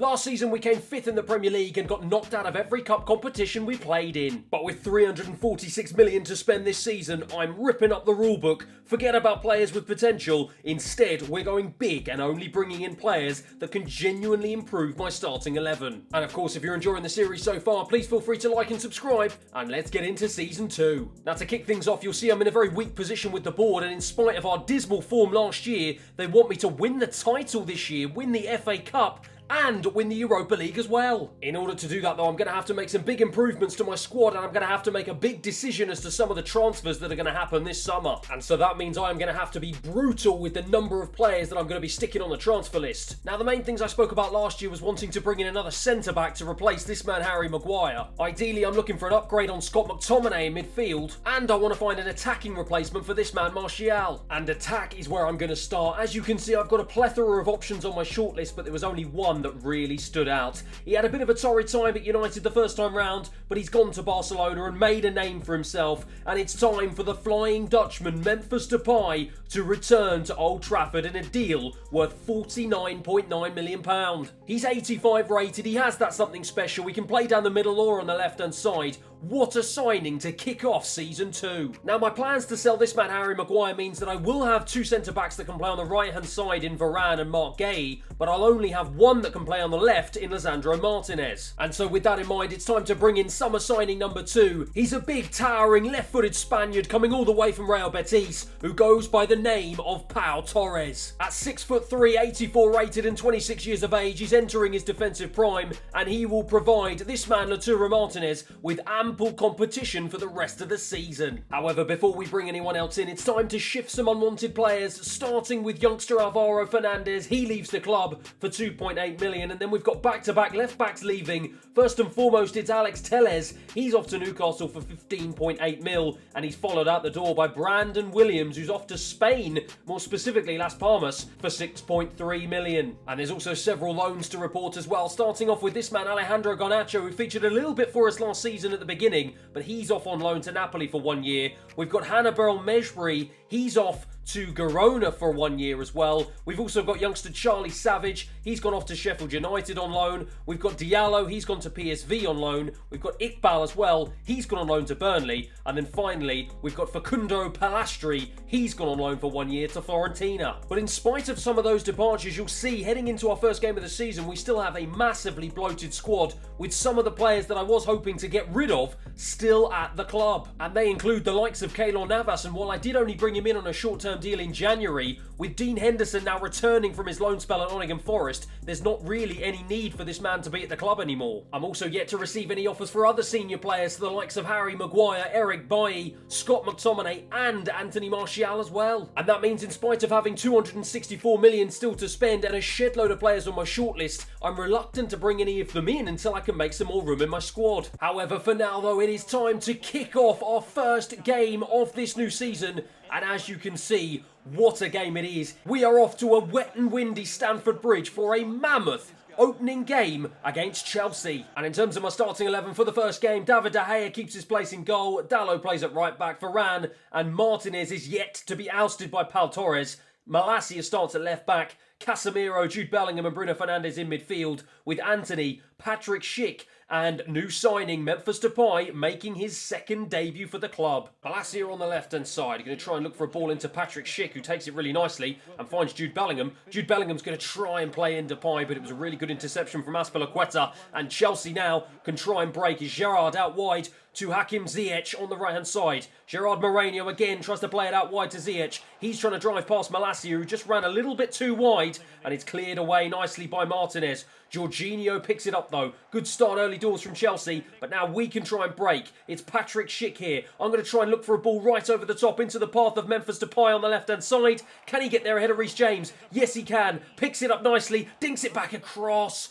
Last season we came 5th in the Premier League and got knocked out of every cup competition we played in. But with 346 million to spend this season, I'm ripping up the rulebook. Forget about players with potential. Instead, we're going big and only bringing in players that can genuinely improve my starting 11. And of course, if you're enjoying the series so far, please feel free to like and subscribe, and let's get into season 2. Now, to kick things off, you'll see I'm in a very weak position with the board, and in spite of our dismal form last year, they want me to win the title this year, win the FA Cup, and win the Europa League as well. In order to do that though, I'm going to have to make some big improvements to my squad, and I'm going to have to make a big decision as to some of the transfers that are going to happen this summer. And so that means I am going to have to be brutal with the number of players that I'm going to be sticking on the transfer list. Now, the main things I spoke about last year was wanting to bring in another centre-back to replace this man Harry Maguire. Ideally, I'm looking for an upgrade on Scott McTominay in midfield, and I want to find an attacking replacement for this man Martial. And attack is where I'm going to start. As you can see, I've got a plethora of options on my shortlist, but there was only one that really stood out. He had a bit of a torrid time at United the first time round, but he's gone to Barcelona and made a name for himself, and it's time for the Flying Dutchman Memphis Depay to return to Old Trafford in a deal worth £49.9 million. He's 85 rated, he has that something special, he can play down the middle or on the left hand side. What a signing to kick off season 2. Now, my plans to sell this man Harry Maguire means that I will have two centre-backs that can play on the right-hand side in Varane and Mark Gay, but I'll only have one that can play on the left in Lisandro Martinez. And so with that in mind, it's time to bring in summer signing number 2. He's a big, towering, left-footed Spaniard coming all the way from Real Betis, who goes by the name of Pau Torres. At 6'3", 84 rated and 26 years of age, he's entering his defensive prime, and he will provide this man Lautaro Martinez with ample competition for the rest of the season. However, before we bring anyone else in, it's time to shift some unwanted players, starting with youngster Alvaro Fernandez. He leaves the club for 2.8 million, and then we've got back-to-back left-backs leaving. First and foremost, it's Alex Telles. He's off to Newcastle for 15.8 mil, and he's followed out the door by Brandon Williams, who's off to Spain, more specifically Las Palmas, for 6.3 million. And there's also several loans to report as well, starting off with this man Alejandro Garnacho, who featured a little bit for us last season at the beginning, but he's off on loan to Napoli for 1 year. We've got Hannibal Mejbri, he's off to Girona for 1 year as well. We've also got youngster Charlie Savage, he's gone off to Sheffield United on loan. We've got Diallo, he's gone to PSV on loan. We've got Iqbal as well, he's gone on loan to Burnley. And then finally, we've got Facundo Palastri, he's gone on loan for 1 year to Fiorentina. But in spite of some of those departures, you'll see heading into our first game of the season, we still have a massively bloated squad with some of the players that I was hoping to get rid of still at the club. And they include the likes of Keylor Navas, and while I did only bring him in on a short-term deal in January, with Dean Henderson now returning from his loan spell at Nottingham Forest, there's not really any need for this man to be at the club anymore. I'm also yet to receive any offers for other senior players to the likes of Harry Maguire, Eric Bailly, Scott McTominay and Anthony Martial as well. And that means in spite of having 264 million still to spend and a shed load of players on my shortlist, I'm reluctant to bring any of them in until I can make some more room in my squad. However, for now though, it is time to kick off our first game of this new season. And as you can see, what a game it is. We are off to a wet and windy Stamford Bridge for a mammoth opening game against Chelsea. And in terms of my starting 11 for the first game, David De Gea keeps his place in goal, Dalot plays at right back, Varane and Martinez is yet to be ousted by Pau Torres. Malacia starts at left back, Casemiro, Jude Bellingham and Bruno Fernandes in midfield, with Anthony, Patrick Schick and new signing Memphis Depay making his second debut for the club. Malacia on the left-hand side, going to try and look for a ball into Patrick Schick, who takes it really nicely and finds Jude Bellingham. Jude Bellingham's going to try and play in Depay, but it was a really good interception from Azpilicueta, and Chelsea now can try and break. Is Gerrard out wide to Hakim Ziyech on the right-hand side. Gerard Moreno again tries to play it out wide to Ziyech. He's trying to drive past Malacia, who just ran a little bit too wide, and it's cleared away nicely by Martinez. Jorginho picks it up though. Good start early doors from Chelsea, but now we can try and break. It's Patrick Schick here. I'm going to try and look for a ball right over the top into the path of Memphis Depay on the left-hand side. Can he get there ahead of Reece James? Yes, he can. Picks it up nicely, dinks it back across.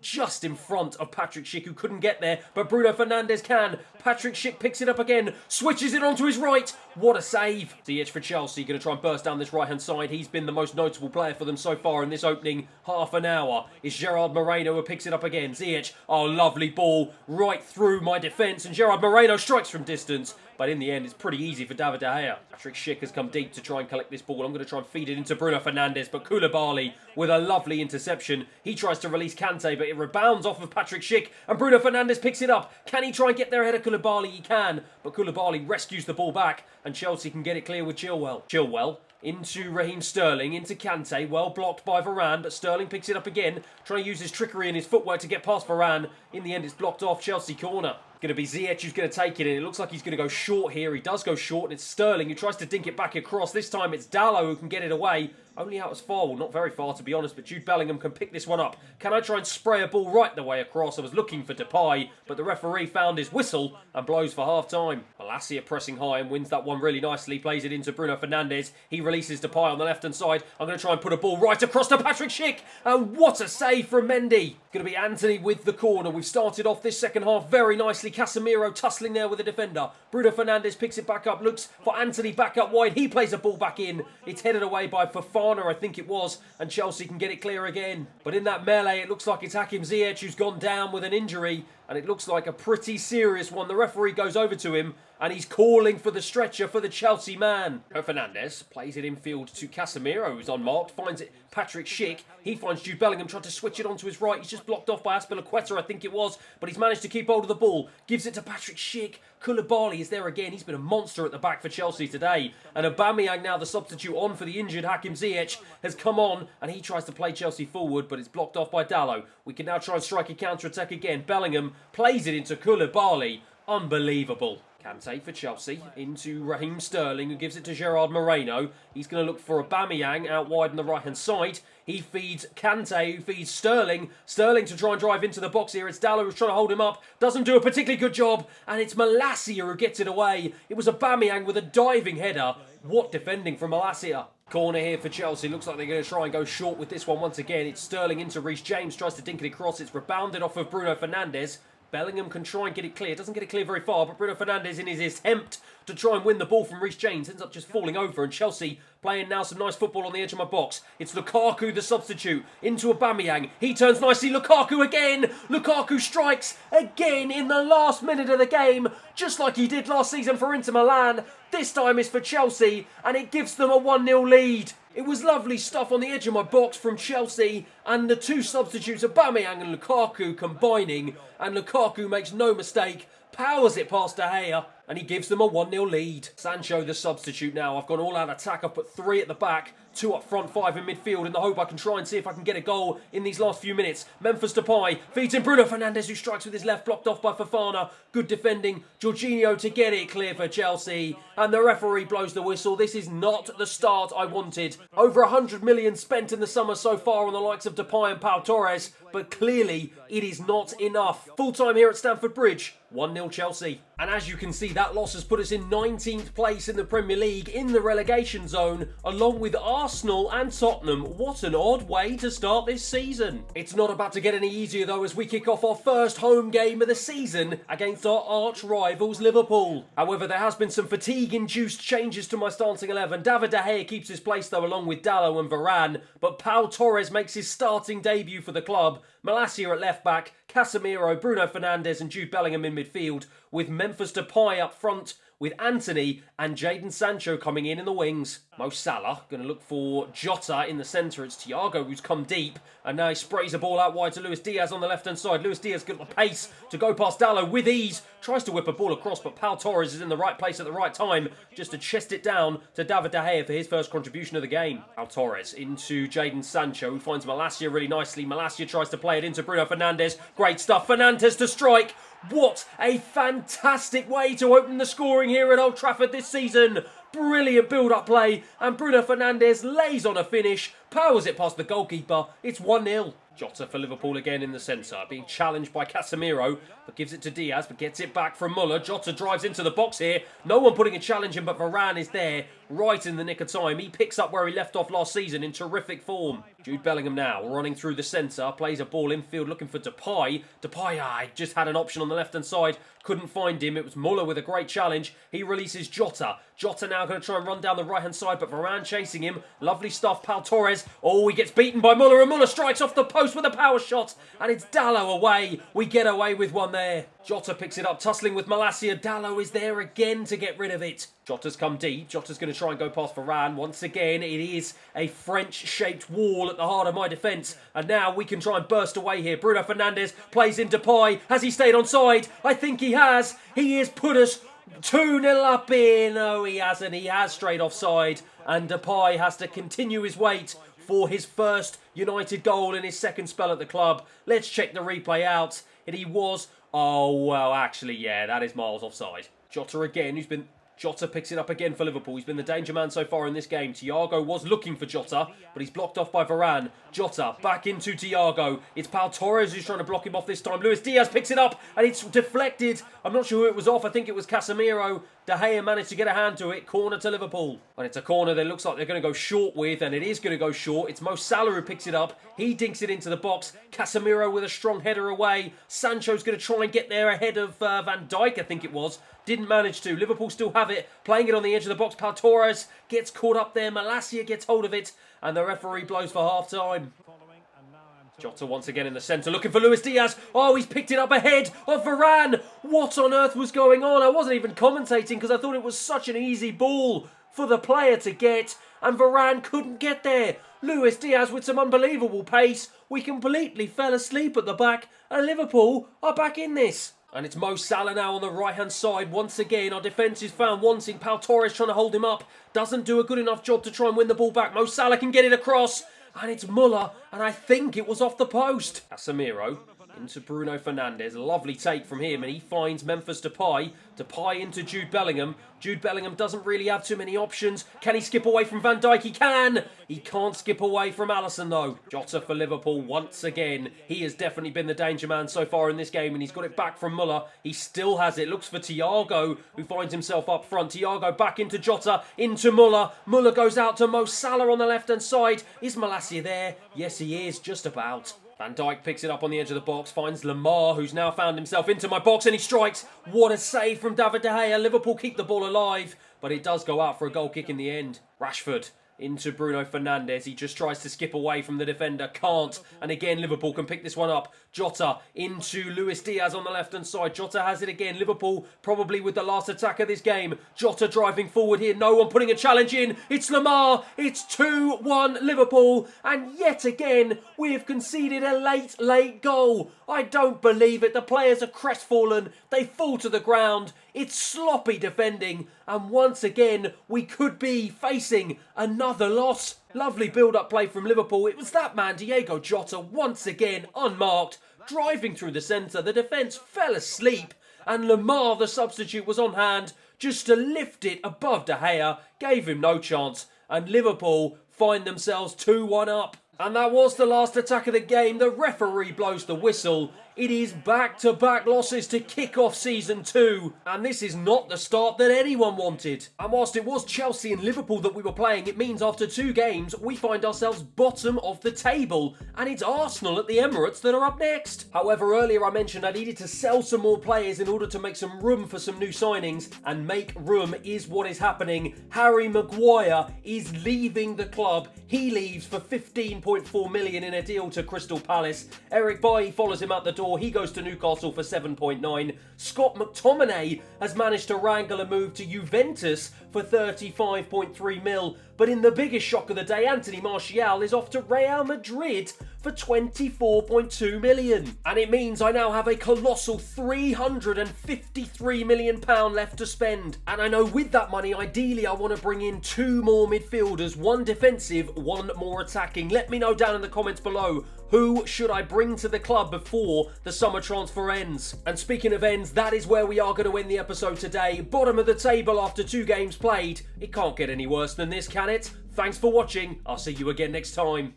Just in front of Patrick Schick, who couldn't get there, but Bruno Fernandes can. Patrick Schick picks it up again, switches it onto his right. What a save. Ziyech for Chelsea, going to try and burst down this right-hand side. He's been the most notable player for them so far in this opening half an hour. It's Gerard Moreno who picks it up again. Ziyech, oh, lovely ball right through my defence, and Gerard Moreno strikes from distance. but in the end, it's pretty easy for David De Gea. Patrick Schick has come deep to try and collect this ball. I'm going to try and feed it into Bruno Fernandes, but Koulibaly with a lovely interception. He tries to release Kante, but it rebounds off of Patrick Schick, and Bruno Fernandes picks it up. Can he try and get there ahead of Koulibaly? He can, but Koulibaly rescues the ball back, and Chelsea can get it clear with Chilwell. Chilwell into Raheem Sterling, into Kante, well blocked by Varane, but Sterling picks it up again, trying to use his trickery and his footwork to get past Varane. In the end, it's blocked off. Chelsea corner. Going to be Ziyech who's going to take it in. It looks like he's going to go short here. He does go short, and it's Sterling who tries to dink it back across. This time it's Dalot who can get it away. Only out as far, well, not very far to be honest, but Jude Bellingham can pick this one up. Can I try and spray a ball right the way across? I was looking for DEPAY, but the referee found his whistle and blows for half-time. Malacia pressing high and wins that one really nicely. Plays it into Bruno Fernandes. He releases DEPAY on the left-hand side. I'm going to try and put a ball right across to Patrick Schick. And what a save from Mendy. Going to be Anthony with the corner. We've started off this second half very nicely. Casemiro tussling there with the defender. Bruno Fernandes picks it back up. Looks for Anthony back up wide. He plays a ball back in. It's headed away by Fofana, I think it was. And Chelsea can get it clear again. But in that melee, it looks like it's Hakim Ziyech who's gone down with an injury. And it looks like a pretty serious one. The referee goes over to him and he's calling for the stretcher for the Chelsea man. Fernandes plays it infield to Casemiro, who's unmarked, finds it Patrick Schick. He finds Jude Bellingham, trying to switch it onto his right. He's just blocked off by Azpilicueta, I think it was, but he's managed to keep hold of the ball. Gives it to Patrick Schick. Koulibaly is there again. He's been a monster at the back for Chelsea today. And Aubameyang, now the substitute on for the injured Hakim Ziyech, has come on and he tries to play Chelsea forward, but it's blocked off by Dalot. We can now try and strike a counter-attack again. Bellingham plays it into Koulibaly. Unbelievable. Kante for Chelsea, into Raheem Sterling, who gives it to Gerard Moreno. He's going to look for Aubameyang out wide on the right-hand side. He feeds Kante, who feeds Sterling. Sterling to try and drive into the box here. It's Dalot who's trying to hold him up. Doesn't do a particularly good job. And it's Malacia who gets it away. It was Aubameyang with a diving header. What defending from Malacia. Corner here for Chelsea. Looks like they're going to try and go short with this one once again. It's Sterling into Reece James. Tries to dink it across. It's rebounded off of Bruno Fernandes. Bellingham can try and get it clear. Doesn't get it clear very far, but Bruno Fernandes, in his attempt to try and win the ball from Reece James, ends up just falling over. And Chelsea playing now some nice football on the edge of my box. It's Lukaku, the substitute, into Aubameyang. He turns nicely. Lukaku again. Lukaku strikes again in the last minute of the game, just like he did last season for Inter Milan. This time it's for Chelsea, and it gives them a 1-0 lead. It was lovely stuff on the edge of my box from Chelsea, and the two substitutes, Aubameyang and Lukaku, combining, and Lukaku makes no mistake, powers it past De Gea, and he gives them a 1-0 lead. Sancho the substitute now. I've gone all out attack. I've put 3 at the back, 2 up front, 5 in midfield in the hope I can try and see if I can get a goal in these last few minutes. Memphis Depay feeds in Bruno Fernandes, who strikes with his left, blocked off by Fofana. Good defending. Jorginho to get it clear for Chelsea. And the referee blows the whistle. This is not the start I wanted. Over 100 million spent in the summer so far on the likes of Depay and Pau Torres, but clearly it is not enough. Full time here at Stamford Bridge. 1-0 Chelsea. And as you can see, that loss has put us in 19th place in the Premier League, in the relegation zone, along with Arsenal and Tottenham. What an odd way to start this season. It's not about to get any easier though, as we kick off our first home game of the season against our arch rivals Liverpool. However, there has been some fatigue-induced changes to my starting 11. David De Gea keeps his place though, along with Dalot and Varane, but Pau Torres makes his starting debut for the club. Malacia at left back, Casemiro, Bruno Fernandes and Jude Bellingham in midfield, with Memphis Depay up front, with Anthony and Jadon Sancho coming in the wings. Mo Salah going to look for Jota in the centre. It's Thiago who's come deep, and now he sprays a ball out wide to Luis Diaz on the left-hand side. Luis Diaz got the pace to go past Dalot with ease. Tries to whip a ball across, but Pau Torres is in the right place at the right time, just to chest it down to David De Gea for his first contribution of the game. Pau Torres into Jadon Sancho, who finds Malacia really nicely. Malacia tries to play it into Bruno Fernandes. Great stuff. Fernandes to strike. What a fantastic way to open the scoring here at Old Trafford this season. Brilliant build-up play, and Bruno Fernandes lays on a finish, powers it past the goalkeeper. It's 1-0. Jota for Liverpool again in the centre, being challenged by Casemiro, but gives it to Diaz, but gets it back from Muller. Jota drives into the box here. No one putting a challenge in, but Varane is there, right in the nick of time. He picks up where he left off last season in terrific form. Jude Bellingham now, running through the centre, plays a ball infield, looking for Depay. Depay, just had an option on the left-hand side, couldn't find him. It was Muller with a great challenge. He releases Jota. Jota now going to try and run down the right-hand side, but Varane chasing him. Lovely stuff, Pau Torres. Oh, he gets beaten by Muller, and Muller strikes off the post with a power shot, and it's Dalot away. We get away with one there. Jota picks it up, tussling with Malacia. Dalot is there again to get rid of it. Jota's come deep. Jota's going to try and go past Varane. Once again, it is a French-shaped wall at the heart of my defence. And now we can try and burst away here. Bruno Fernandes plays in DEPAY. Has he stayed onside? I think he has. He has put us 2-0 up here. No, he hasn't. He has strayed offside. And DEPAY has to continue his wait for his first United goal in his second spell at the club. Let's check the replay out. And he was... Oh, well, actually, yeah, that is miles offside. Jota again, Jota picks it up again for Liverpool. He's been the danger man so far in this game. Thiago was looking for Jota, but he's blocked off by Varane. Jota back into Thiago. It's Pau Torres who's trying to block him off this time. Luis Diaz picks it up, and it's deflected. I'm not sure who it was off. I think it was Casemiro. De Gea managed to get a hand to it. Corner to Liverpool. And it's a corner that looks like they're going to go short with, and it is going to go short. It's Mo Salah who picks it up. He dinks it into the box. Casemiro with a strong header away. Sancho's going to try and get there ahead of Van Dijk, I think it was. Didn't manage to. Liverpool still have it. Playing it on the edge of the box. Pau Torres gets caught up there. Malacia gets hold of it. And the referee blows for half-time. Jota once again in the centre, looking for Luis Diaz. Oh, he's picked it up ahead of Varane. What on earth was going on? I wasn't even commentating because I thought it was such an easy ball for the player to get. And Varane couldn't get there. Luis Diaz with some unbelievable pace. We completely fell asleep at the back. And Liverpool are back in this. And it's Mo Salah now on the right-hand side. Once again, our defence is found wanting. Pau Torres trying to hold him up. Doesn't do a good enough job to try and win the ball back. Mo Salah can get it across. And it's Muller, and I think it was off the post. Casemiro into Bruno Fernandes. A lovely take from him, and he finds Memphis Depay. Depay into Jude Bellingham. Jude Bellingham doesn't really have too many options. Can he skip away from Van Dijk? He can! He can't skip away from Alisson, though. Jota for Liverpool once again. He has definitely been the danger man so far in this game, and he's got it back from Muller. He still has it. Looks for Thiago, who finds himself up front. Thiago back into Jota, into Muller. Muller goes out to Mo Salah on the left-hand side. Is Malacia there? Yes, he is, just about. Van Dijk picks it up on the edge of the box, finds Lamar, who's now found himself into my box, and he strikes. What a save from David De Gea. Liverpool keep the ball alive, but it does go out for a goal kick in the end. Rashford into Bruno Fernandes. He just tries to skip away from the defender. Can't. And again, Liverpool can pick this one up. Jota into Luis Diaz on the left-hand side. Jota has it again. Liverpool probably with the last attack of this game. Jota driving forward here. No one putting a challenge in. It's Lamar. It's 2-1 Liverpool. And yet again, we have conceded a late goal. I don't believe it. The players are crestfallen. They fall to the ground. It's sloppy defending. And once again, we could be facing another loss. Lovely build-up play from Liverpool. It was that man, Diogo Jota, once again, unmarked, driving through the centre. The defence fell asleep. And Lamar, the substitute, was on hand just to lift it above De Gea. Gave him no chance. And Liverpool find themselves 2-1 up. And that was the last attack of the game. The referee blows the whistle. It is back-to-back losses to kick off Season 2. And this is not the start that anyone wanted. And whilst it was Chelsea and Liverpool that we were playing, it means after 2 games, we find ourselves bottom of the table. And it's Arsenal at the Emirates that are up next. However, earlier I mentioned I needed to sell some more players in order to make some room for some new signings. And make room is what is happening. Harry Maguire is leaving the club. He leaves for 15.4 million in a deal to Crystal Palace. Eric Bailly follows him out the door. He goes to Newcastle for 7.9. Scott McTominay has managed to wrangle a move to Juventus for 35.3 mil. But in the biggest shock of the day, Anthony Martial is off to Real Madrid for 24.2 million. And it means I now have a colossal £353 million left to spend. And I know with that money, ideally I want to bring in 2 more midfielders, 1 defensive, 1 more attacking. Let me know down in the comments below, who should I bring to the club before the summer transfer ends? And speaking of ends, that is where we are going to end the episode today. Bottom of the table after 2 games played. It can't get any worse than this, can it? Thanks for watching. I'll see you again next time.